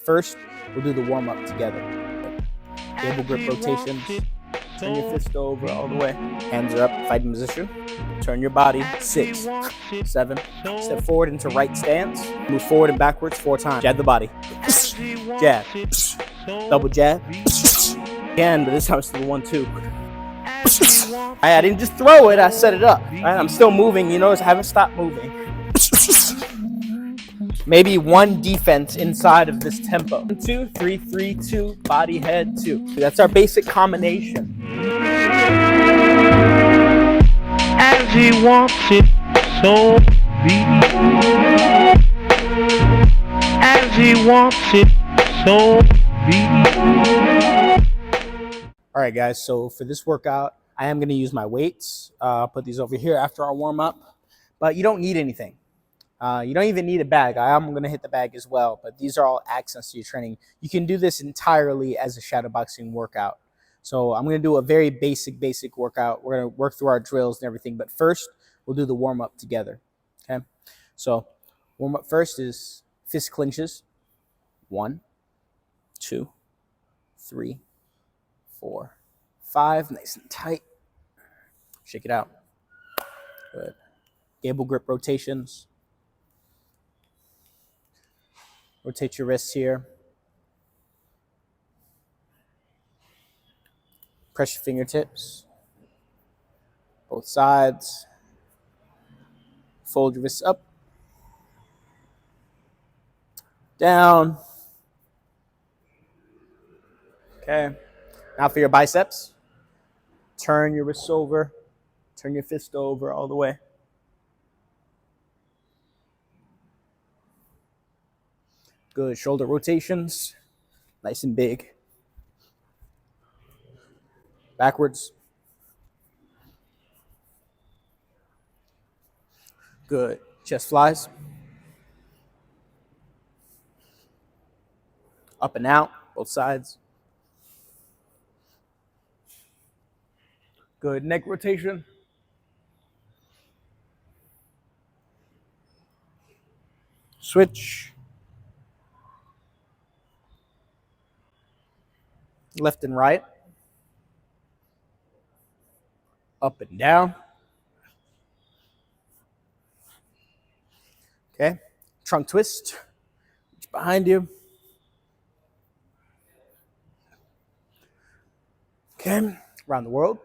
first, we'll do the warm-up together. Cable grip rotations. Turn your fist over all the way. Hands are up, fighting position. Turn your body, 6, 7. Step forward into right stance. Move forward and backwards 4 times. Jab the body. Jab. Double jab. Again, but this time it's to the 1-2. I didn't just throw it, I set it up. I'm still moving. You notice I haven't stopped moving. Maybe one defense inside of this tempo. 1, 2, 3, 3, 2, body, head, 2. That's our basic combination. As he wants it, so be. As he wants it, so be. All right, guys, so for this workout, I am going to use my weights. I'll put these over here after our warm-up, but you don't need anything. You don't even need a bag. I am going to hit the bag as well, but these are all accents to your training. You can do this entirely as a shadowboxing workout. So I'm going to do a very basic workout. We're going to work through our drills and everything, but first we'll do the warm-up together. Okay, so warm-up first is fist clinches. 1, 2, 3, 4, 5. Nice and tight. Shake it out. Good. Gable grip rotations. Rotate your wrists here. Press your fingertips. Both sides. Fold your wrists up. Down. Okay. Now for your biceps. Turn your wrists over. Turn your fist over all the way. Good. Shoulder rotations. Nice and big. Backwards. Good. Chest flies. Up and out, both sides. Good. Neck rotation. Switch. Left and right. Up and down. Okay. Trunk twist. Reach behind you. Okay. Around the world.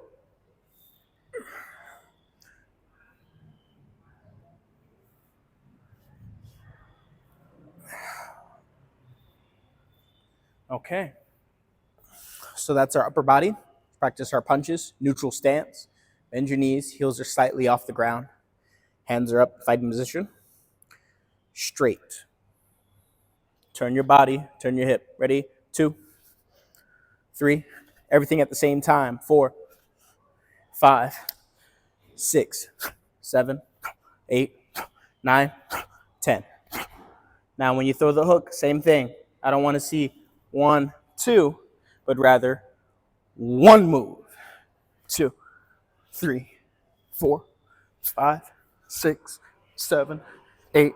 Okay. So that's our upper body. Practice our punches. Neutral stance. Bend your knees. Heels are slightly off the ground. Hands are up. Fighting position. Straight. Turn your body. Turn your hip. Ready? 2, 3. Everything at the same time. 4, 5, 6, 7, 8, 9, 10. Now when you throw the hook, same thing. I don't want to see 1, 2, but rather 1 move. 2, 3, 4, 5, 6, 7, 8,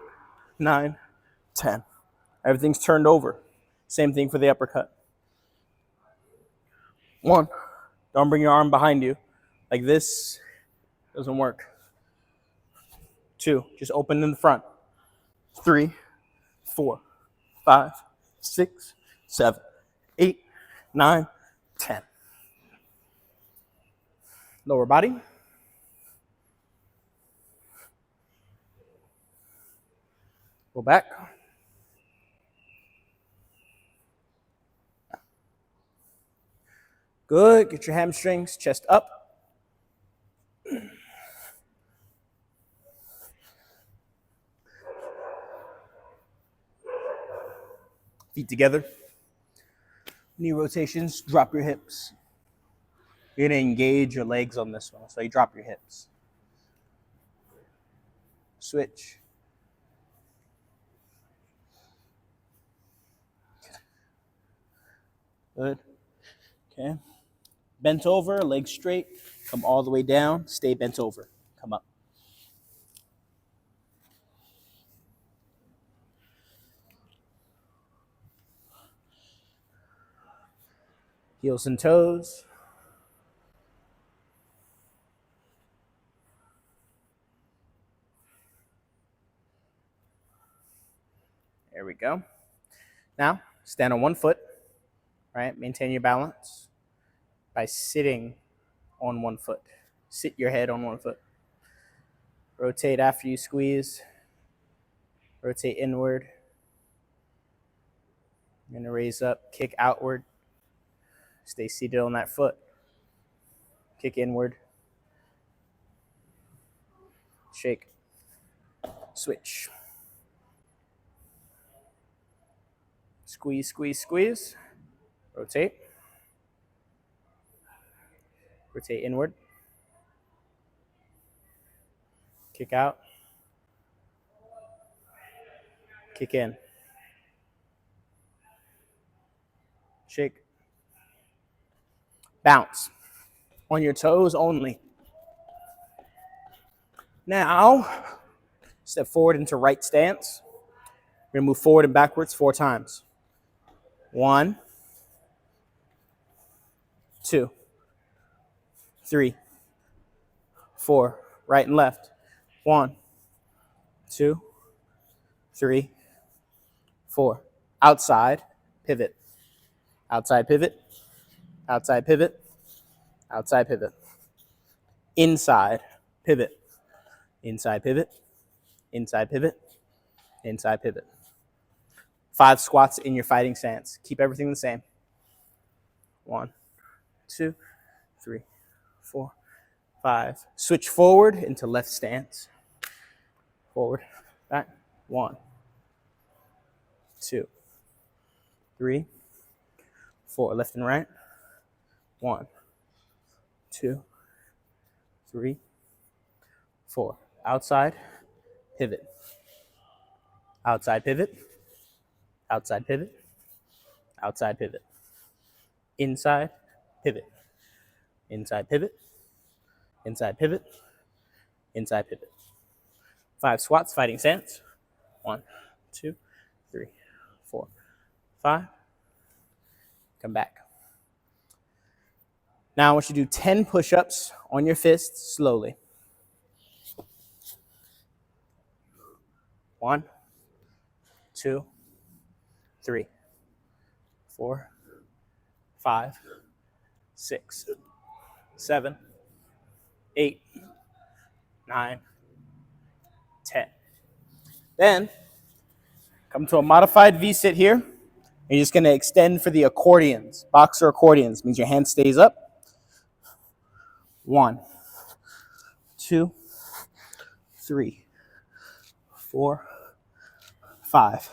9, 10. Everything's turned over. Same thing for the uppercut. 1. Don't bring your arm behind you. Like this doesn't work. 2. Just open in the front. 3, 4, 5, 6, 7, 8, 9, 10. Lower body. Go back. Good. Get your hamstrings, chest up. Feet together. Knee rotations. Drop your hips. You're going to engage your legs on this one, so you drop your hips. Switch. Good. Okay. Bent over, legs straight. Come all the way down. Stay bent over. Come up. Heels and toes. There we go. Now, stand on one foot, right? Maintain your balance by sitting on one foot. Sit your head on one foot. Rotate after you squeeze. Rotate inward. You're going to raise up, kick outward. Stay seated on that foot. Kick inward. Shake. Switch. Squeeze, squeeze, squeeze. Rotate. Rotate inward. Kick out. Kick in. Shake. Bounce. On your toes only. Now, step forward into right stance. We're going to move forward and backwards 4 times. 1, 2, 3, 4. Right and left. 1, 2, 3, 4. Outside, pivot. Outside pivot. Outside pivot. Outside pivot. Inside pivot. Inside pivot. Inside pivot. Inside pivot. 5 squats in your fighting stance. Keep everything the same. 1, 2, 3, 4, 5. Switch forward into left stance. Forward, back. 1, 2, 3, 4. Left and right. 1, 2, 3, 4. Outside, pivot. Outside pivot. Outside pivot. Outside pivot. Inside pivot. Inside pivot. Inside pivot. Inside pivot. 5 squats, fighting stance. 1, 2, 3, 4, 5. Come back. Now I want you to do 10 push-ups on your fists slowly. 1, 2, 3, 4, 5, 6, 7, 8, 9, 10. Then come to a modified V-sit here. You're just going to extend for the accordions. Boxer accordions means your hand stays up. 1, 2, 3, 4, 5,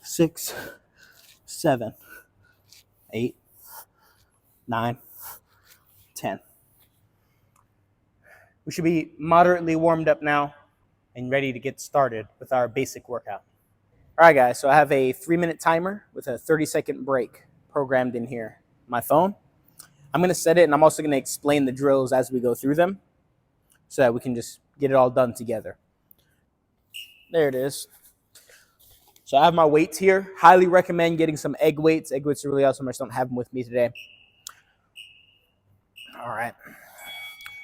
6, 7, 8, 9, 10. We should be moderately warmed up now and ready to get started with our basic workout. All right, guys, so I have a 3-minute timer with a 30-second break programmed in here on my phone. I'm going to set it, and I'm also going to explain the drills as we go through them so that we can just get it all done together. There it is. So I have my weights here. Highly recommend getting some egg weights. Egg weights are really awesome. I just don't have them with me today. All right.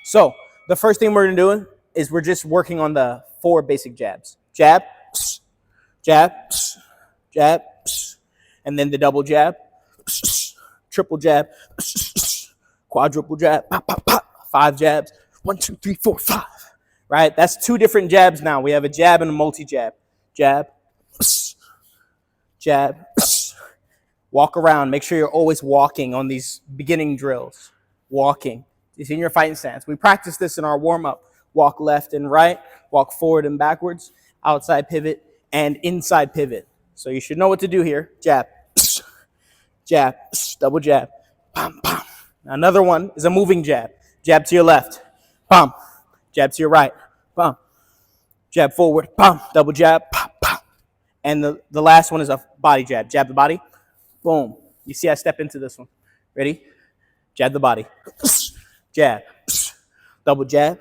So the first thing we're going to do is we're just working on the 4 basic jabs. Jab, pss, jab, pss, jab, pss, and then the double jab, pss, triple jab, pss, quadruple jab, pop, pop, pop, 5 jabs, 1, 2, 3, 4, 5. Right? That's 2 different jabs now. We have a jab and a multi-jab. Jab, pss, jab, pss. Walk around. Make sure you're always walking on these beginning drills. Walking. It's in your fighting stance. We practice this in our warm-up. Walk left and right, walk forward and backwards, outside pivot, and inside pivot. So you should know what to do here. Jab, pss, jab, pss, double jab, pam, pam. Now another one is a moving jab. Jab to your left, pam. Jab to your right, pam. Jab forward, pam. Double jab, pam, pam. And the last one is a body jab. Jab the body, boom. You see I step into this one. Ready? Jab the body. Jab. Double jab.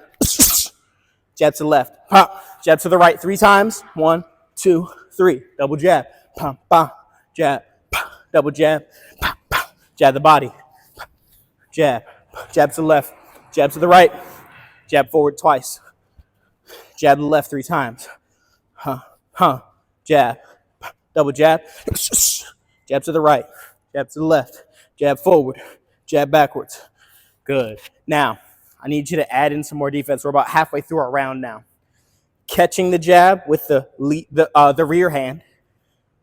Jab to the left. Pop. Jab to the right 3 times. 1, 2, 3. Double jab. Pop, pop. Jab. Pop. Double jab. Pop, pop. Jab the body. jab, jab to the left, jab to the right, jab forward twice, jab to the left 3 times, jab, double jab, jab to the right, jab to the left, jab forward, jab backwards. Good. Now, I need you to add in some more defense. We're about halfway through our round now. Catching the jab with the rear hand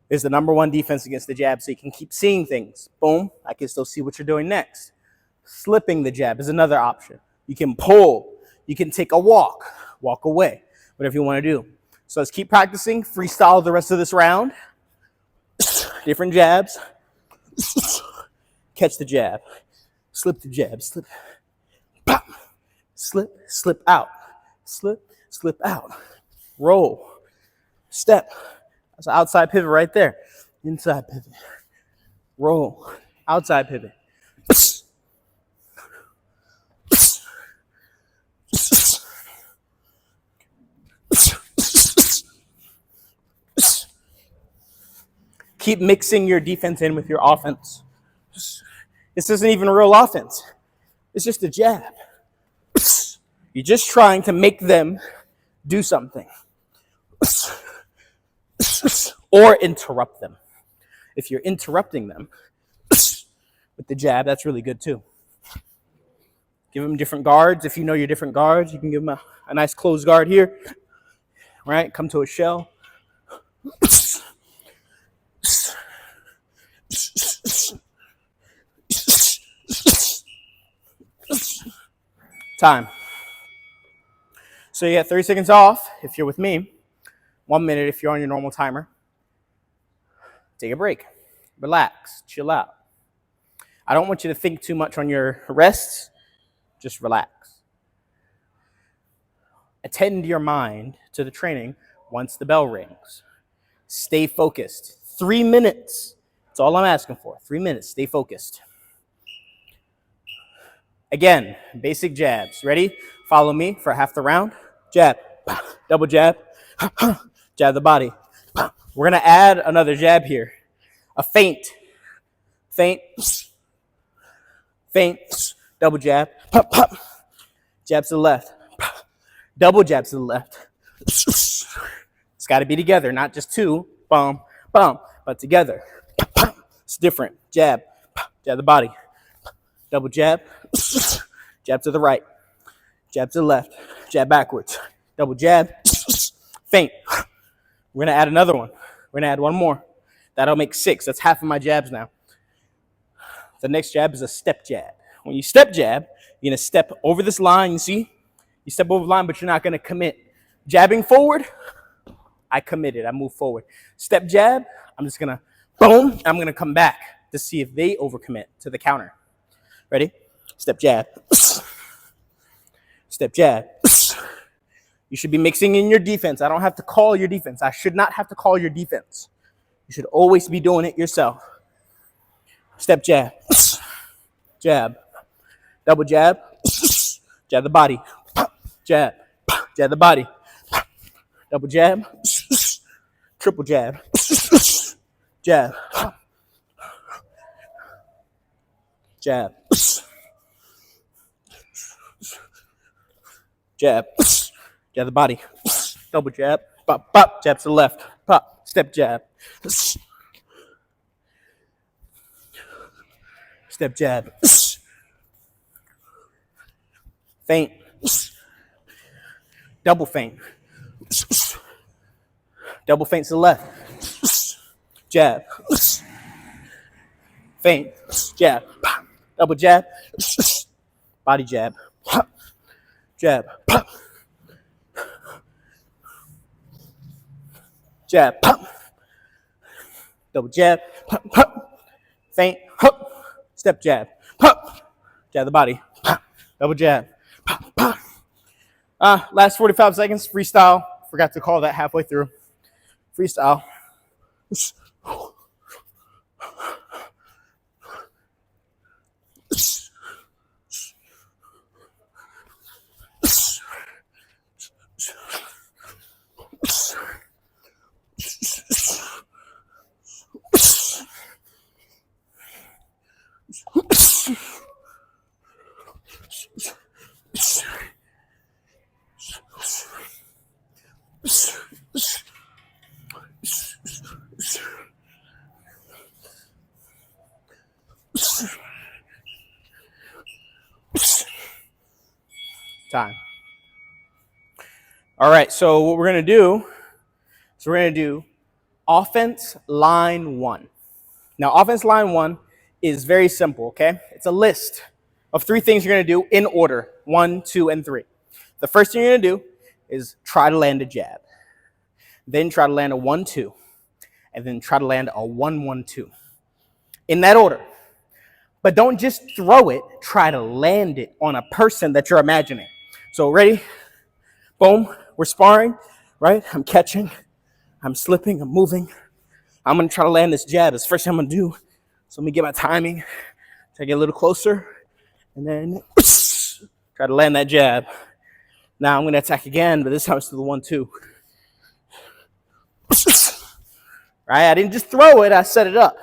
is the number 1 defense against the jab, so you can keep seeing things. Boom, I can still see what you're doing next. Slipping the jab is another option. You can pull. You can take a walk away, whatever you want to do. So let's keep practicing. Freestyle the rest of this round. Different jabs. Catch the jab. Slip the jab. Slip. Pop. Slip. Slip out. Slip. Slip out. Roll. Step. That's an outside pivot right there. Inside pivot. Roll. Outside pivot. Keep mixing your defense in with your offense. This isn't even a real offense. It's just a jab. You're just trying to make them do something. Or interrupt them. If you're interrupting them with the jab, that's really good too. Give them different guards. If you know your different guards, you can give them a nice closed guard here. Right? Come to a shell. Time. So you got 30 seconds off if you're with me. 1 minute if you're on your normal timer. Take a break. Relax. Chill out. I don't want you to think too much on your rests. Just relax. Attend your mind to the training once the bell rings. Stay focused. 3 minutes. That's all I'm asking for. 3 minutes. Stay focused. Again, basic jabs. Ready? Follow me for half the round. Jab. Double jab. Jab the body. We're going to add another jab here. A feint. Feint. Feint. Double jab. Jab to the left. Double jab to the left. It's got to be together, not just two. Bum, bum, but together. It's different. Jab. Jab the body. Double jab. Jab to the right. Jab to the left. Jab backwards. Double jab. Feint. We're going to add another one. We're going to add one more. That'll make 6. That's half of my jabs now. The next jab is a step jab. When you step jab, you're going to step over this line. You see? You step over the line, but you're not going to commit. Jabbing forward, I committed. I move forward. Step jab, I'm just going to boom. I'm going to come back to see if they overcommit to the counter. Ready? Step jab. Step jab. You should be mixing in your defense. I don't have to call your defense. I should not have to call your defense. You should always be doing it yourself. Step jab. Jab. Double jab. Jab the body. Jab. Jab the body. Double jab. Triple jab. Jab. Jab. Jab. Jab the body. Double jab. Pop, pop. Jab to the left. Pop. Step jab. Step jab. Feint. Double feint. Double feint to the left. Jab. Feint. Jab. Double jab. Body jab. Jab. Jab. Double jab. Feint. Step jab. Jab the body. Double jab. Last 45 seconds. Freestyle. Forgot to call that halfway through. Freestyle. Time. All right, so what we're going to do is we're going to do offense line 1. Now, offense line 1 is very simple, okay? It's a list of 3 things you're going to do in order, 1, 2, and 3. The first thing you're going to do is try to land a jab. Then try to land a 1-2. And then try to land a 1-1-2. In that order. But don't just throw it. Try to land it on a person that you're imagining. So ready? Boom. We're sparring, right? I'm catching. I'm slipping. I'm moving. I'm going to try to land this jab. It's the first thing I'm going to do. So let me get my timing. Try to get a little closer. And then try to land that jab. Now I'm going to attack again, but this time it's to the 1-2. Right? I didn't just throw it. I set it up.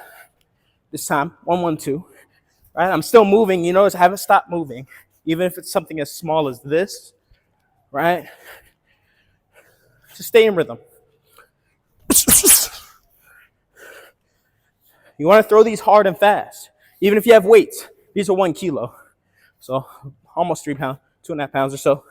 This time, 1-1-2. Right? I'm still moving. You notice I haven't stopped moving. Even if it's something as small as this. Right? Just stay in rhythm. You want to throw these hard and fast. Even if you have weights. These are 1 kilo. So almost 3 pounds, 2.5 pounds or so.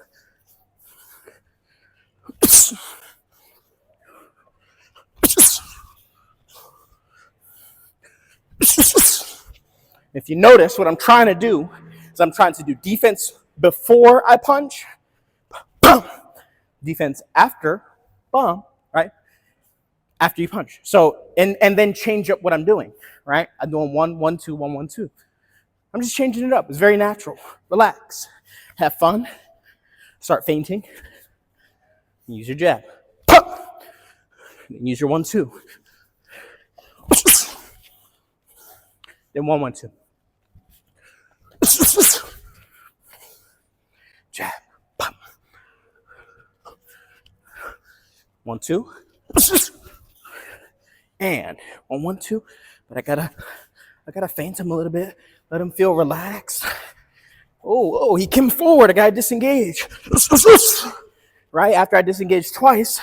If you notice, what I'm trying to do is I'm trying to do defense before I punch. Boom. Defense after, boom, right? After you punch. So, and then change up what I'm doing, right? I'm doing 1-1-2, 1-1-2. I'm just changing it up. It's very natural. Relax. Have fun. Start feinting. Use your jab. Then use your 1-2. Then 1-1-2. Jab. 1-2. And 1-1-2. But I gotta feint him a little bit. Let him feel relaxed. Oh, he came forward. I gotta disengage. Right? After I disengaged twice,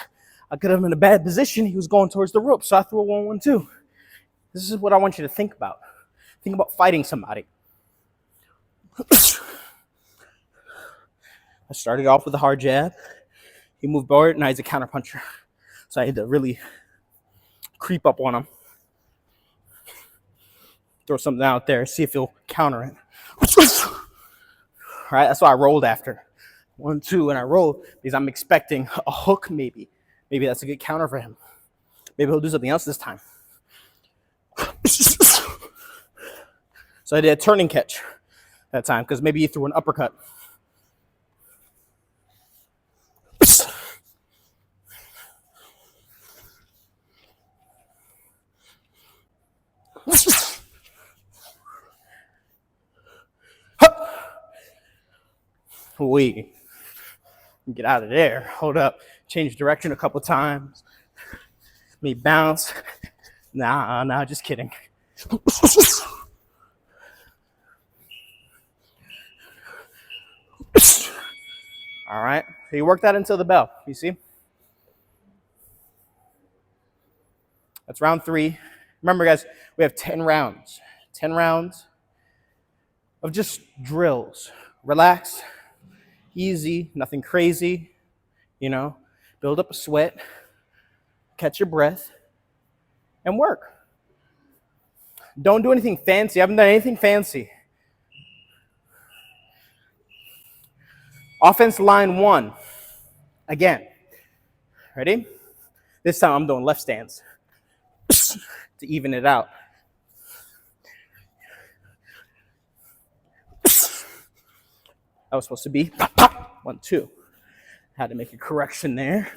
I got him in a bad position. He was going towards the rope, so I threw a 1-1-2. This is what I want you to think about. Think about fighting somebody. I started off with a hard jab. He moved forward, and now he's a counterpuncher. So I had to really creep up on him. Throw something out there, see if he'll counter it. All right, that's why I rolled after. 1-2, and I rolled because I'm expecting a hook maybe. Maybe that's a good counter for him. Maybe he'll do something else this time. So I did a turning catch that time because maybe he threw an uppercut. We get out of there. Hold up. Change direction a couple times. Me bounce. Nah, just kidding. All right. So you work that until the bell. You see? That's round 3. Remember, guys, we have 10 rounds. 10 rounds of just drills. Relax. Easy. Nothing crazy. You know, build up a sweat. Catch your breath. And work. Don't do anything fancy. I haven't done anything fancy. Offense line 1. Again. Ready? This time I'm doing left stance to even it out. That was supposed to be 1-2. Had to make a correction there.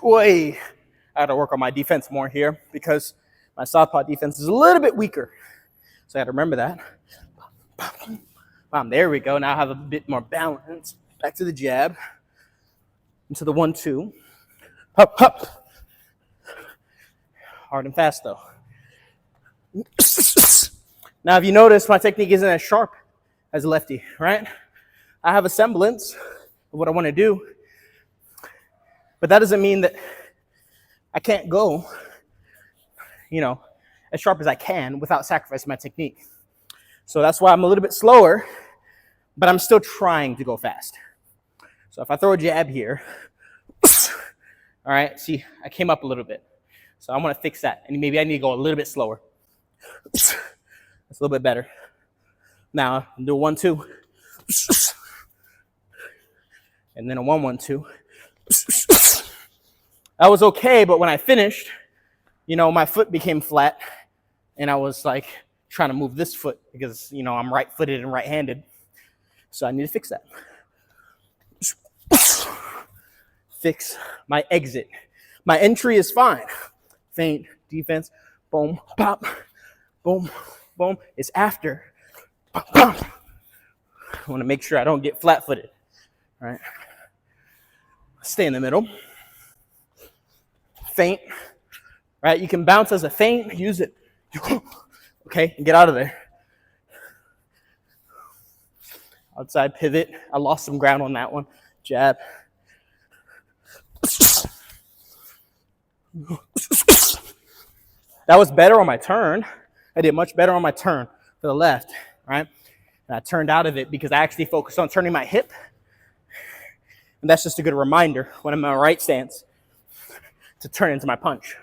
Boy, I got to work on my defense more here because my southpaw defense is a little bit weaker. So I got to remember that. There we go. Now I have a bit more balance. Back to the jab. Into the 1-2. Hop, hop. Hard and fast, though. Now, if you notice, my technique isn't as sharp as lefty, right? I have a semblance of what I want to do, but that doesn't mean that I can't go, as sharp as I can without sacrificing my technique. So that's why I'm a little bit slower, but I'm still trying to go fast. So if I throw a jab here, all right, see, I came up a little bit. So I want to fix that, and maybe I need to go a little bit slower. That's a little bit better. Now, do a 1-2. And then a 1-1-2. That was okay, but when I finished, my foot became flat, and I was like trying to move this foot because, I'm right-footed and right-handed. So I need to fix that. Fix my exit. My entry is fine. Feint, defense, boom, pop, boom, boom. It's after. Pop, pop. I want to make sure I don't get flat-footed. All right. Stay in the middle. Feint. Right? You can bounce as a feint. Use it. Okay, and get out of there. Outside pivot. I lost some ground on that one. Jab. That was better on my turn. I did much better on my turn to the left, right? And I turned out of it because I actually focused on turning my hip. And that's just a good reminder when I'm in my right stance to turn into my punch.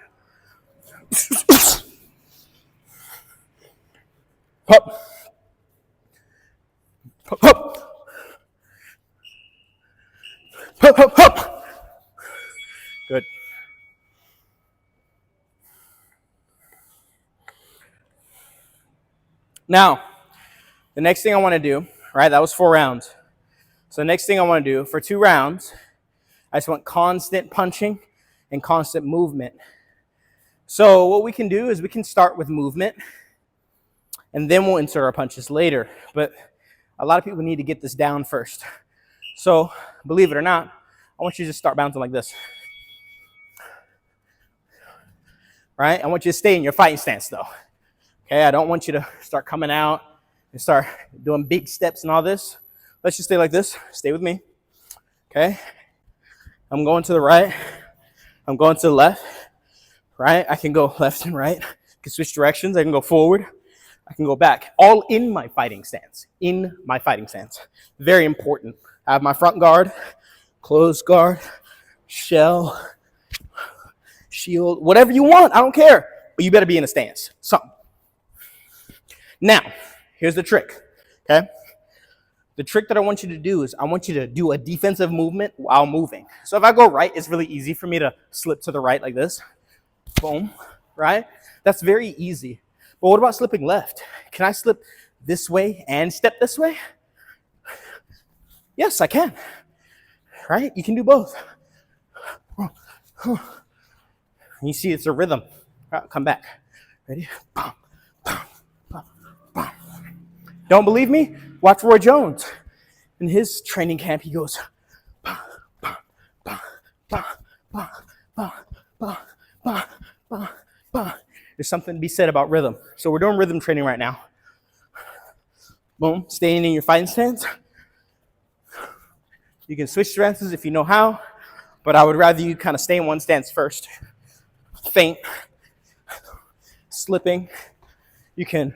Hop. Hop, hop. Hop, hop, hop. Good. Now, the next thing I want to do, right, that was 4 rounds. So the next thing I want to do for 2 rounds, I just want constant punching and constant movement. So what we can do is we can start with movement, and then we'll insert our punches later. But a lot of people need to get this down first. So believe it or not, I want you to just start bouncing like this. Right? I want you to stay in your fighting stance, though. Okay, I don't want you to start coming out and start doing big steps and all this. Let's just stay like this. Stay with me. Okay? I'm going to the right. I'm going to the left. Right? I can go left and right. I can switch directions. I can go forward. I can go back. All in my fighting stance. In my fighting stance. Very important. I have my front guard, closed guard, shell, shield, whatever you want. I don't care. But you better be in a stance. Something. Now, here's the trick, okay? The trick that I want you to do is I want you to do a defensive movement while moving. So if I go right, it's really easy for me to slip to the right like this. Boom, right? That's very easy. But what about slipping left? Can I slip this way and step this way? Yes, I can, right? You can do both. You see, it's a rhythm. Right, come back. Ready? Boom. Don't believe me? Watch Roy Jones. In his training camp, he goes, bah, bah, bah, bah, bah, bah, bah, bah, bah, bah. There's something to be said about rhythm. So we're doing rhythm training right now. Boom, staying in your fighting stance. You can switch stances if you know how, but I would rather you kind of stay in one stance first. Feint, slipping. You can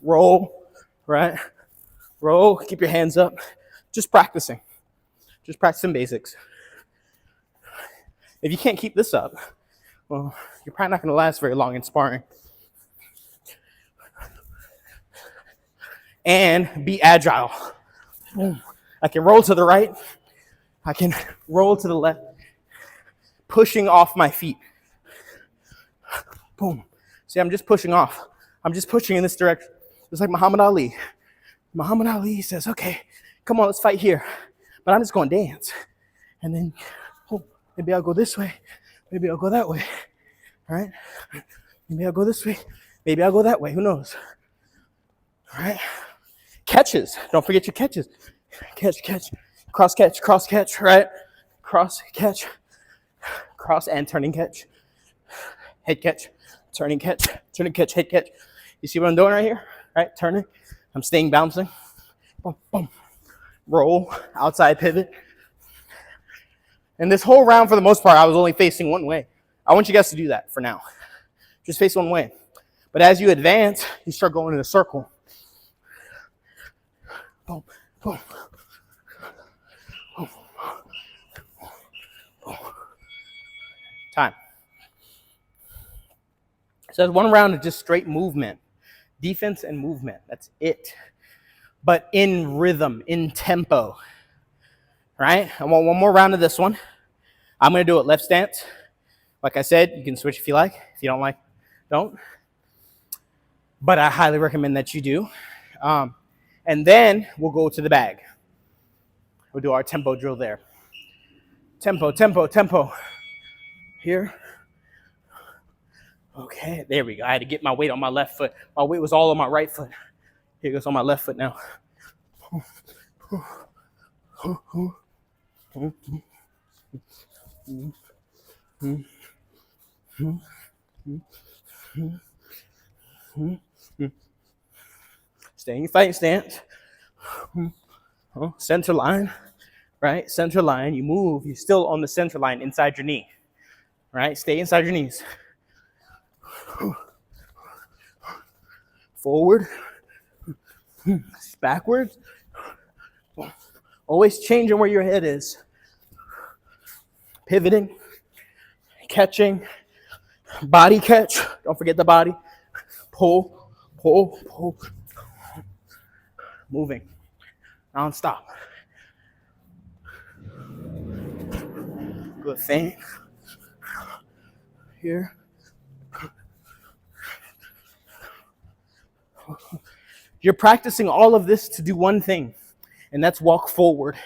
roll. Right? Roll, keep your hands up. Just practicing. Just practicing basics. If you can't keep this up, well, you're probably not going to last very long in sparring. And be agile. Boom. I can roll to the right. I can roll to the left. Pushing off my feet. Boom. See, I'm just pushing off. I'm just pushing in this direction. It's like Muhammad Ali. Muhammad Ali says, okay, come on, let's fight here. But I'm just going to dance. And then, oh, maybe I'll go this way. Maybe I'll go that way. All right? Maybe I'll go this way. Maybe I'll go that way. Who knows? All right? Catches. Don't forget your catches. Catch, catch. Cross catch, right? Cross catch. Cross and turning catch. Head catch. Turning catch. Turning catch. Head catch. You see what I'm doing right here? Right? Turning. I'm staying bouncing. Boom, boom. Roll. Outside pivot. And this whole round, for the most part, I was only facing one way. I want you guys to do that for now. Just face one way. But as you advance, you start going in a circle. Boom, boom. Boom. Boom. Time. So that's one round of just straight movement. Defense and movement. That's it. But in rhythm, in tempo. Right? I want one more round of this one. I'm going to do it left stance. Like I said, you can switch if you like. If you don't like, don't. But I highly recommend that you do. And then we'll go to the bag. We'll do our tempo drill there. Tempo, tempo, tempo. Here. Okay, there we go. I had to get my weight on my left foot. My weight was all on my right foot. Here it goes on my left foot now. Stay in your fighting stance. Center line, right? Center line. You move. You're still on the center line inside your knee, right? Stay inside your knees. Forward. Backwards. Always changing where your head is. Pivoting. Catching. Body catch. Don't forget the body. Pull, pull, pull. Moving. Non-stop. Good thing. Here. You're practicing all of this to do one thing, and that's walk forward,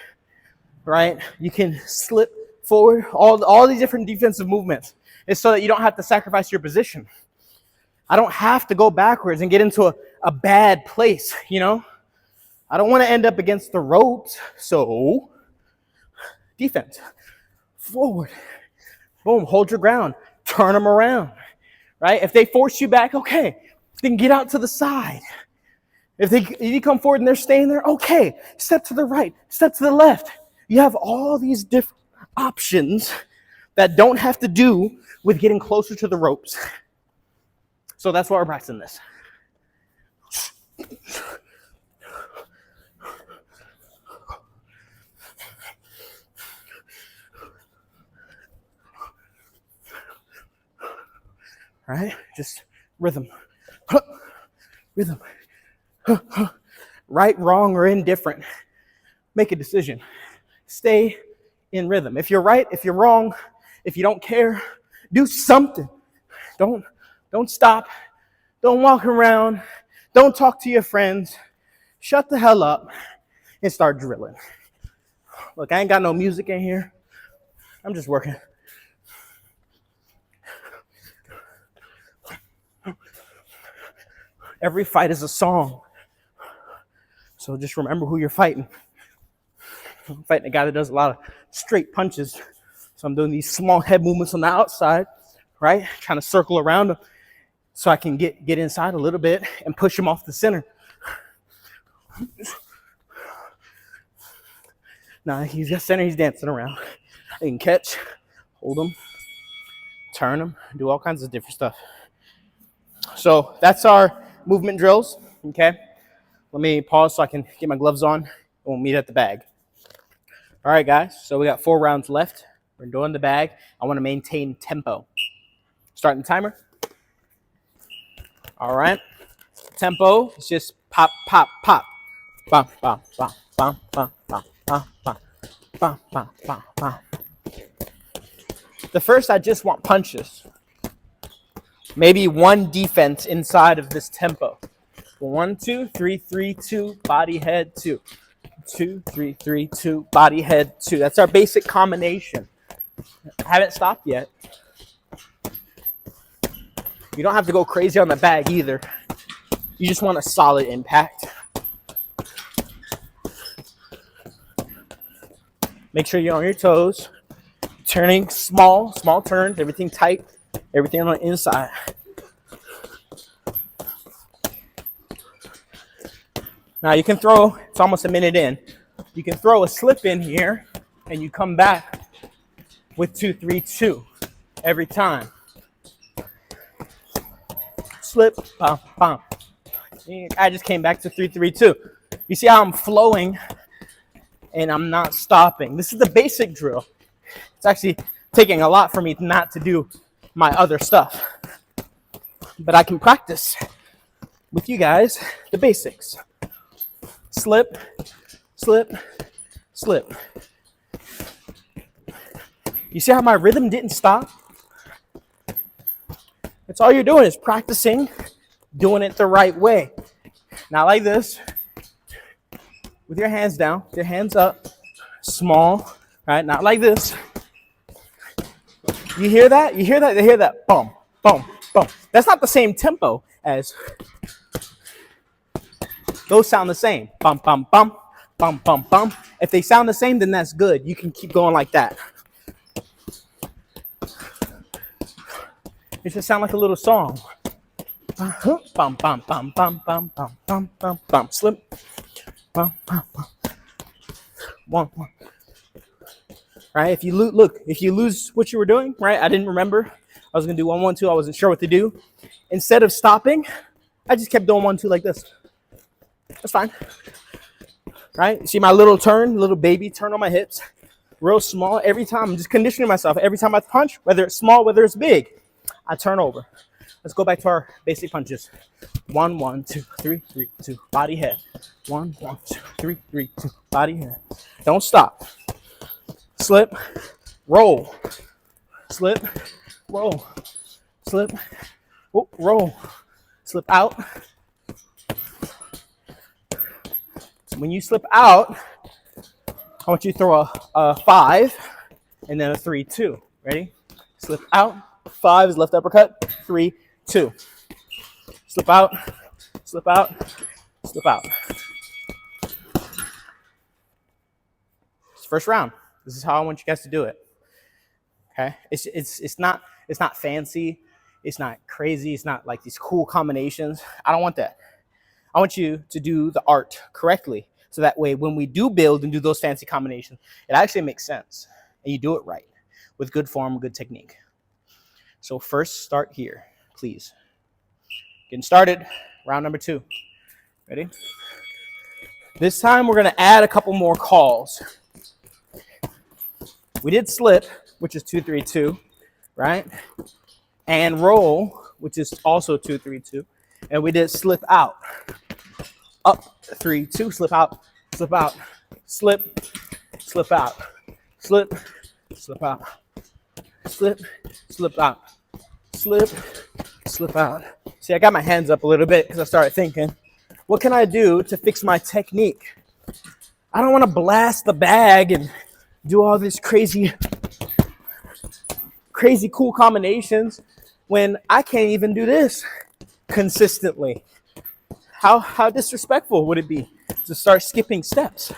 right? You can slip forward, all these different defensive movements. It's so that you don't have to sacrifice your position. I don't have to go backwards and get into a bad place, you know? I don't want to end up against the ropes, so defense, forward, boom, hold your ground, turn them around, right? If they force you back, okay, then get out to the side. If you come forward and they're staying there, okay, step to the right, step to the left. You have all these different options that don't have to do with getting closer to the ropes. So that's why we're practicing this. Right? Just rhythm. Rhythm. Right, wrong, or indifferent. Make a decision. Stay in rhythm. If you're right, if you're wrong, if you don't care, do something. Don't stop. Don't walk around. Don't talk to your friends. Shut the hell up and start drilling. Look, I ain't got no music in here. I'm just working. Every fight is a song. So just remember who you're fighting. I'm fighting a guy that does a lot of straight punches. So I'm doing these small head movements on the outside, right? Trying to circle around him so I can get inside a little bit and push him off the center. Now he's got center, he's dancing around. I can catch, hold him, turn him, do all kinds of different stuff. So that's our movement drills, okay? Let me pause so I can get my gloves on, and we'll meet at the bag. All right, guys, so we got 4 rounds left. We're doing the bag. I want to maintain tempo. Starting the timer. All right. Tempo is just pop, pop, pop. Bop, bop, bop, bop, bop, bop, bop, bop, bop, bop, bop, bop. The first, I just want punches. Maybe one defense inside of this tempo. 1, 2, 3, 3, 2, body, head, 2. 2, 3, 3, 2, body, head, 2. That's our basic combination. I haven't stopped yet. You don't have to go crazy on the bag either. You just want a solid impact. Make sure you're on your toes. Turning small turns, everything tight, everything on the inside. Now you can throw, it's almost a minute in. You can throw a slip in here and you come back with 2-3-2 every time. Slip, bam, bam. I just came back to 3-3-2. You see how I'm flowing and I'm not stopping. This is the basic drill. It's actually taking a lot for me not to do my other stuff. But I can practice with you guys the basics. Slip, slip, slip. You see how my rhythm didn't stop? That's all you're doing is practicing doing it the right way. Not like this. With your hands down, your hands up, small, right? Not like this. You hear that? You hear that? They hear that? Boom, boom, boom. That's not the same tempo as those sound the same. Bum, bum, bum, bum, bum, bum. If they sound the same, then that's good. You can keep going like that. It should sound like a little song. Bum, bum, bum, bum, bum, bum, bum, bum, bum. Slip. Bum, bum, bum. One. Right? If you lose what you were doing, right? I didn't remember. I was gonna do 1-1-2. I wasn't sure what to do. Instead of stopping, I just kept doing 1-2 like this. That's fine. Right? See my little turn, little baby turn on my hips, real small. Every time I'm just conditioning myself. Every time I punch, whether it's small, whether it's big, I turn over. Let's go back to our basic punches. 1-1-2-3-3-2. Body head. 1-1-2-3-3-2. Body head. Don't stop. Slip, roll, slip, roll, slip, roll, slip out. So when you slip out, I want you to throw a 5 and then a 3-2. Ready? Slip out. 5 is left uppercut. 3-2. Slip out, slip out, slip out. It's the first round. This is how I want you guys to do it. Okay? It's not fancy. It's not crazy. It's not like these cool combinations. I don't want that. I want you to do the art correctly. So that way when we do build and do those fancy combinations, it actually makes sense. And you do it right with good form, good technique. So first start here, please. Getting started, round number 2. Ready? This time we're gonna add a couple more calls. We did slip, which is 2-3-2, right? And roll, which is also 2-3-2. And we did slip out. Up, 3-2, slip out, slip out, slip, slip out, slip, slip out, slip, slip out, slip, slip out. See, I got my hands up a little bit because I started thinking, what can I do to fix my technique? I don't want to blast the bag and do all these crazy cool combinations when I can't even do this consistently. How disrespectful would it be to start skipping steps,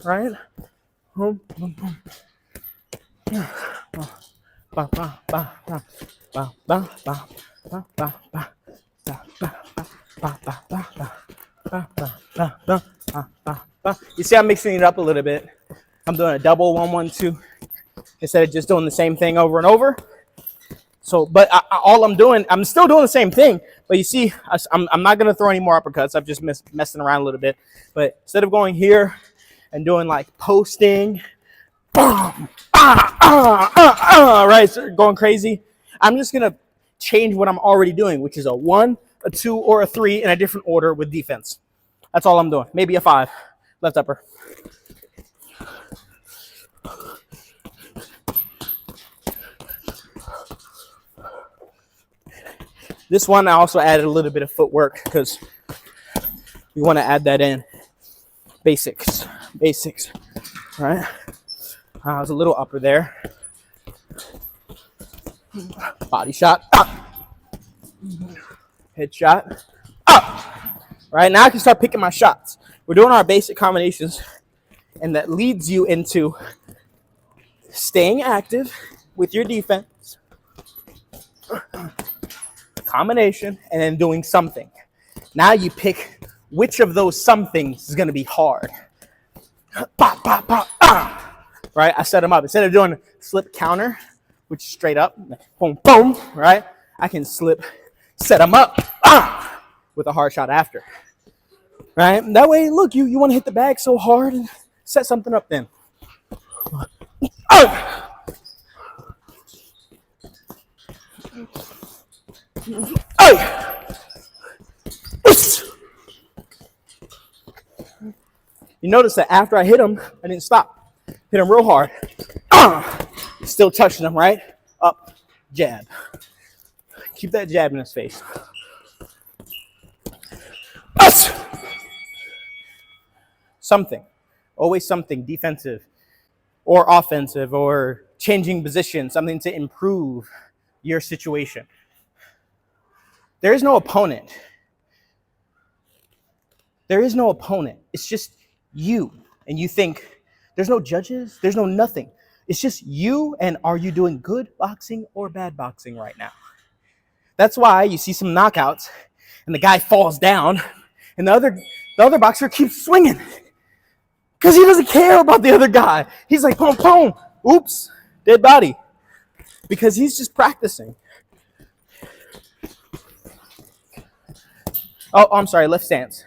right? You see, I'm mixing it up a little bit. I'm doing a double 1-1-2 instead of just doing the same thing over and over. So, but I'm still doing the same thing. But you see, I'm not going to throw any more uppercuts. I'm just messing around a little bit. But instead of going here and doing like posting, boom, right, so going crazy, I'm just going to change what I'm already doing, which is a 1, a 2, or a 3 in a different order with defense. That's all I'm doing. Maybe a 5, left upper. This one I also added a little bit of footwork because we want to add that in. Basics, right? I was a little upper there. Body shot. Headshot. Up. Right, now I can start picking my shots. We're doing our basic combinations, and that leads you into staying active with your defense, combination, and then doing something. Now you pick which of those somethings is going to be hard. Pop, pop, pop, right? I set them up. Instead of doing slip counter, which is straight up, boom, boom, right? I can slip, set them up with a hard shot after. Right? That way, look, you want to hit the bag so hard and set something up then. You notice that after I hit him, I didn't stop. Hit him real hard. Still touching him, right? Up, jab. Keep that jab in his face. Something. Always something defensive or offensive or changing position, something to improve your situation. There is no opponent. There is no opponent. It's just you. And you think there's no judges, there's no nothing. It's just you, and are you doing good boxing or bad boxing right now? That's why you see some knockouts and the guy falls down and the other boxer keeps swinging. Because he doesn't care about the other guy. He's like, boom, boom, oops, dead body. Because he's just practicing. Oh, I'm sorry, left stance.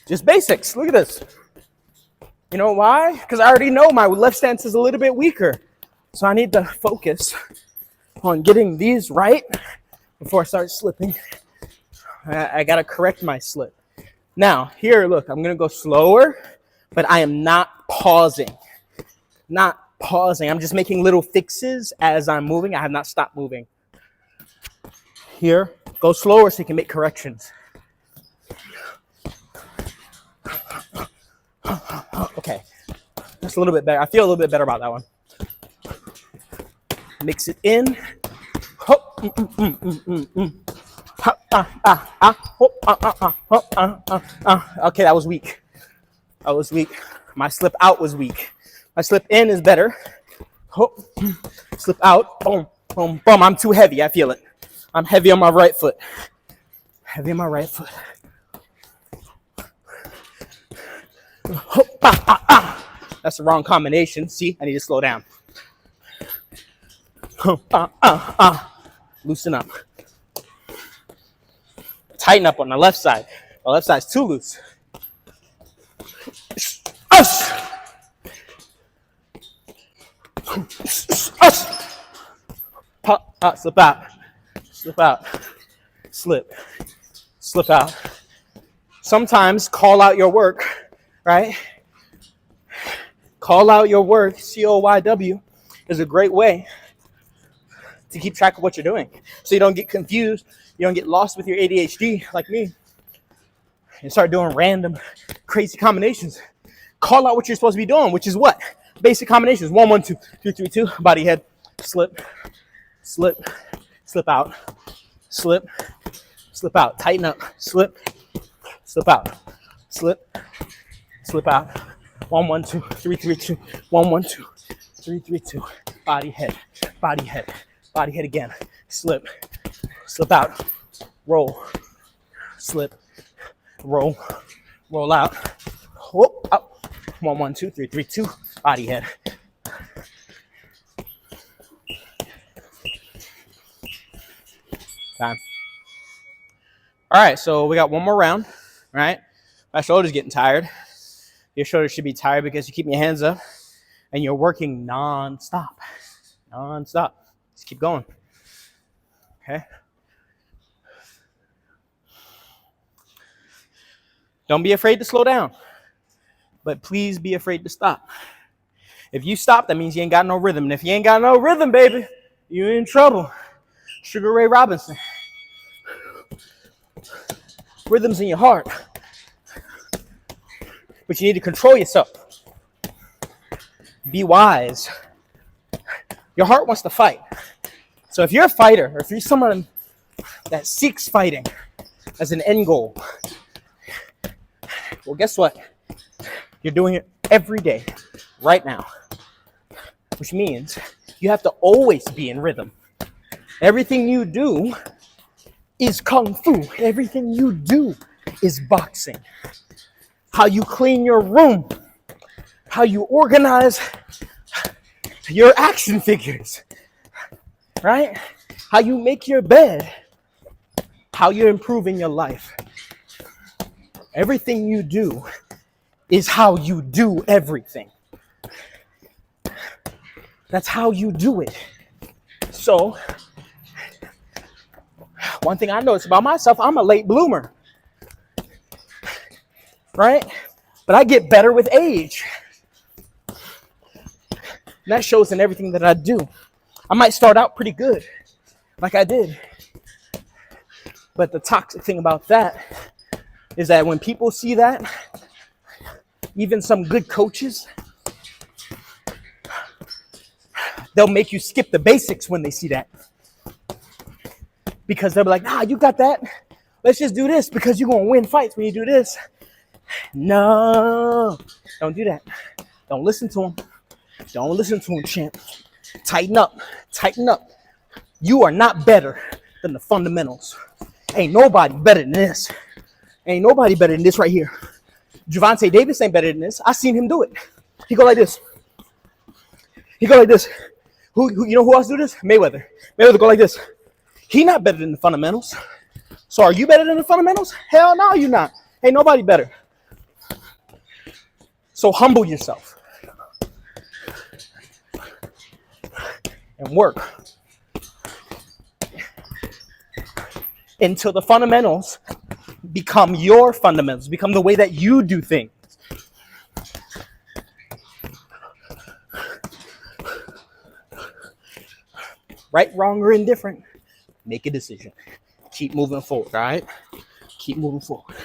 Just basics. Look at this. You know why? Because I already know my left stance is a little bit weaker. So I need to focus on getting these right before I start slipping. I got to correct my slip. Now, here, look, I'm going to go slower, but I am not pausing. Not pausing. I'm just making little fixes as I'm moving. I have not stopped moving. Here, go slower so you can make corrections. Okay, that's a little bit better. I feel a little bit better about that one. Mix it in. Okay, that was weak. That was weak. My slip out was weak. My slip in is better. Slip out. Boom, boom, boom. I'm too heavy. I feel it. I'm heavy on my right foot. Heavy on my right foot. That's the wrong combination. See, I need to slow down. Loosen up. Tighten up on the left side. The left side's too loose. Slip out. Slip out. Slip. Slip out. Sometimes call out your work, right? Call out your work, COYW, is a great way to keep track of what you're doing. So you don't get confused, you don't get lost with your ADHD like me, and start doing random, crazy combinations. Call out what you're supposed to be doing, which is what? Basic combinations. 1, 1, 2, 3, 3, 2, body, head, slip, slip, slip out, slip, slip out, tighten up, slip, slip out, slip, slip out. 1, 1, 2, 3, 3, 2. 1, 1, 2, 3, 3, 2. Body, head, body, head, body, head again. Slip, slip out, roll, slip, roll, roll out. Whoop, up. 1, 1, 2, 3, 3, 2. Body, head. Time. All right, so we got one more round, right? My shoulder's getting tired. Your shoulders should be tired because you're keeping your hands up and you're working non-stop. Non-stop. Just keep going. Okay? Don't be afraid to slow down, but please be afraid to stop. If you stop, that means you ain't got no rhythm. And if you ain't got no rhythm, baby, you in trouble. Sugar Ray Robinson. Rhythms in your heart. But you need to control yourself. Be wise. Your heart wants to fight. So if you're a fighter, or if you're someone that seeks fighting as an end goal, well, guess what? You're doing it every day, right now. Which means you have to always be in rhythm. Everything you do is kung fu. Everything you do is boxing. How you clean your room, how you organize your action figures, right? How you make your bed, how you're improving your life. Everything you do is how you do everything. That's how you do it. So, one thing I noticed about myself, I'm a late bloomer, right? But I get better with age. And that shows in everything that I do. I might start out pretty good, like I did. But the toxic thing about that is that when people see that, even some good coaches, they'll make you skip the basics when they see that. Because they'll be like, nah, you got that. Let's just do this because you're going to win fights when you do this. No, don't do that. Don't listen to him. Don't listen to him, champ. Tighten up. Tighten up. You are not better than the fundamentals. Ain't nobody better than this. Ain't nobody better than this right here. Javante Davis ain't better than this. I seen him do it. He go like this. He go like this. Who you know who else do this? Mayweather. Mayweather go like this. He not better than the fundamentals. So are you better than the fundamentals? Hell no, you not. Ain't nobody better. So humble yourself and work until the fundamentals become your fundamentals, become the way that you do things. Right, wrong, or indifferent, make a decision. Keep moving forward, all right? Keep moving forward.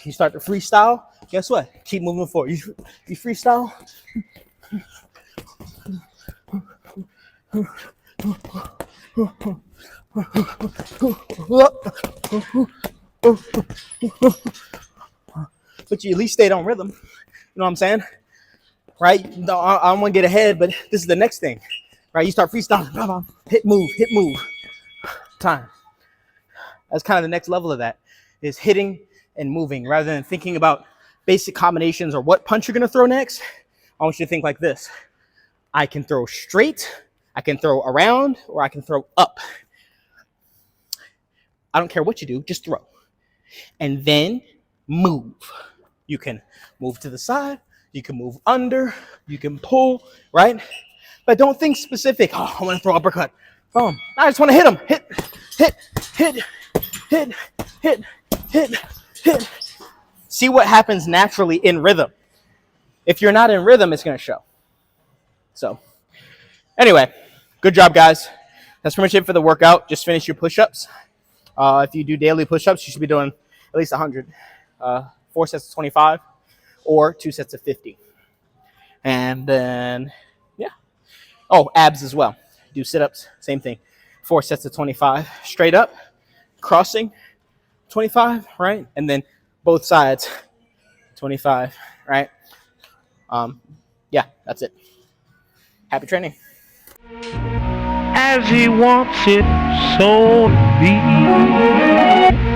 You start to freestyle, guess what? Keep moving forward. You freestyle. But you at least stayed on rhythm. You know what I'm saying? Right? No, I don't want to get ahead, but this is the next thing. Right? You start freestyling. Hit, move. Time. That's kind of the next level of that, is hitting and moving rather than thinking about basic combinations or what punch you're going to throw next. I want you to think like this. I can throw straight, I can throw around, or I can throw up. I don't care what you do, just throw. And then move. You can move to the side, you can move under, you can pull, right? But don't think specific. Oh, I want to throw uppercut. I just want to hit him. Hit. See what happens naturally in rhythm. If you're not in rhythm, it's going to show. So, anyway, good job, guys. That's pretty much it for the workout. Just finish your push-ups. If you do daily push-ups, you should be doing at least 100. 4 sets of 25 or 2 sets of 50. And then, yeah. Oh, abs as well. Do sit-ups, same thing. 4 sets of 25. Straight up, crossing, 25, right? And then both sides, 25, right? Yeah, that's it. Happy training. As he wants it, so be.